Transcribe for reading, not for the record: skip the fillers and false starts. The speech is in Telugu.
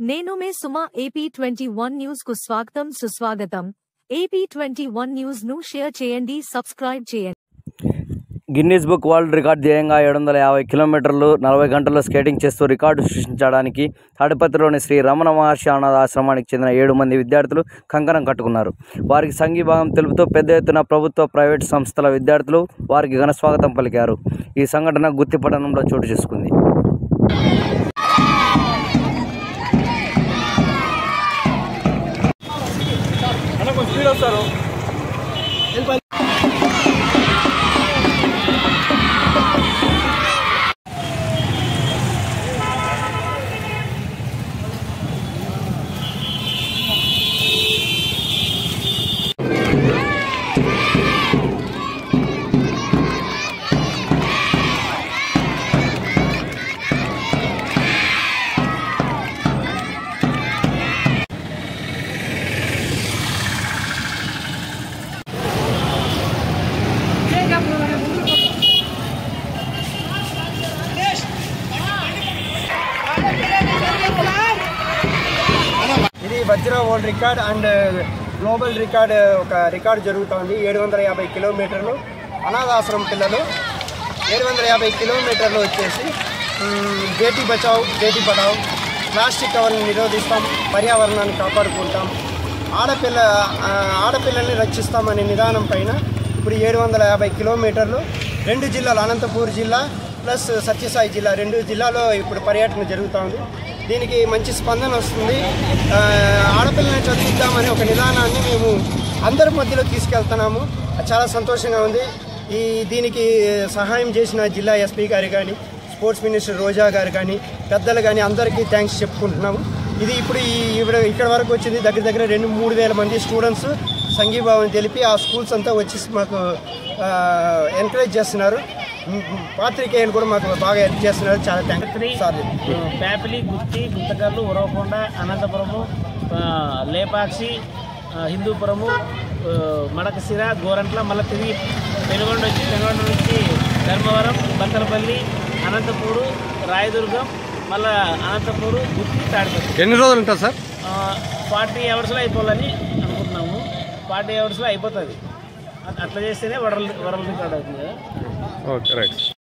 నేను మే సుమా AP21 న్యూస్ కు స్వాగతం సుస్వాగతం. AP21 న్యూస్ ను షేర్ చేయండి, సబ్స్క్రైబ్ చేయండి. గిన్నీస్ బుక్ వరల్డ్ రికార్డ్ ధ్యేయంగా 750 కిలోమీటర్లు 40 గంటల్లో స్కేటింగ్ చేస్తూ రికార్డు సృష్టించడానికి తాడిపత్రిలోని శ్రీ రమణ మహర్షి అనాథ ఆశ్రమానికి చెందిన 7 మంది విద్యార్థులు కంకణం కట్టుకున్నారు. వారికి సంఘీభావం తెలుపుతూ పెద్ద ఎత్తున ప్రభుత్వ, ప్రైవేటు సంస్థల విద్యార్థులు వారికి ఘన స్వాగతం పలికారు. ఈ సంఘటన గుత్తి పట్టణంలో చోటు చేసుకుంది. ఇది వజ్ర world record and global record ఒక రికార్డు జరుగుతోంది. 750 కిలోమీటర్లు అనాథాశ్రమం పిల్లలు 750 కిలోమీటర్లు వచ్చేసి బేటీ బచావ్ బేటీ పడావ్, ప్లాస్టిక్ కవర్ని నిరోధిస్తాం, పర్యావరణాన్ని కాపాడుకుంటాం, ఆడపిల్లల్ని రక్షిస్తామనే నిదానం పైన ఇప్పుడు 750 కిలోమీటర్లు 2 జిల్లాలు, అనంతపూర్ జిల్లా ప్లస్ సత్యసాయి జిల్లా, 2 జిల్లాలో ఇప్పుడు పర్యటన జరుగుతోంది. దీనికి మంచి స్పందన వస్తుంది. ఆడపిల్లని చదివిద్దామనే ఒక నిదానాన్ని మేము అందరి మధ్యలో తీసుకెళ్తున్నాము. చాలా సంతోషంగా ఉంది. దీనికి సహాయం చేసిన జిల్లా ఎస్పీ గారు కానీ, స్పోర్ట్స్ మినిస్టర్ రోజా గారు కానీ, పెద్దలు కానీ అందరికీ థ్యాంక్స్ చెప్పుకుంటున్నాము. ఇది ఇప్పుడు ఇక్కడ వరకు వచ్చింది దగ్గర 2-3 వేల మంది స్టూడెంట్స్ సంఘీభావం తెలిపి ఆ స్కూల్స్ అంతా వచ్చి మాకు ఎంకరేజ్ చేస్తున్నారు. పాత్రికేయులు కూడా మాకు బాగా హెల్ప్ చేస్తున్నారు. చాలా థ్యాంక్స్ సార్. పేపలి, గుత్తి, గుంతకల్లు, ఉరవకొండ, అనంతపురము, లేపాక్షి, హిందూపురము, మడకశిర, గోరంట్ల, మళ్ళీ తిరిగి పెనుగొండ నుంచి ధర్మవరం, బత్తలపల్లి, అనంతపూరు, రాయదుర్గం, మళ్ళీ అనంతపూరు, గుత్తి, తాడిపత్రి. ఎన్ని రోజులు ఉంటుంది సార్? 40 అవర్స్లో అయిపోవాలని అనుకుంటున్నాము. 40 అవర్స్లో అయిపోతుంది. అట్లా చేస్తేనే వరల్డ్ రికార్డ్ అవుతుంది కదా. Okay, right.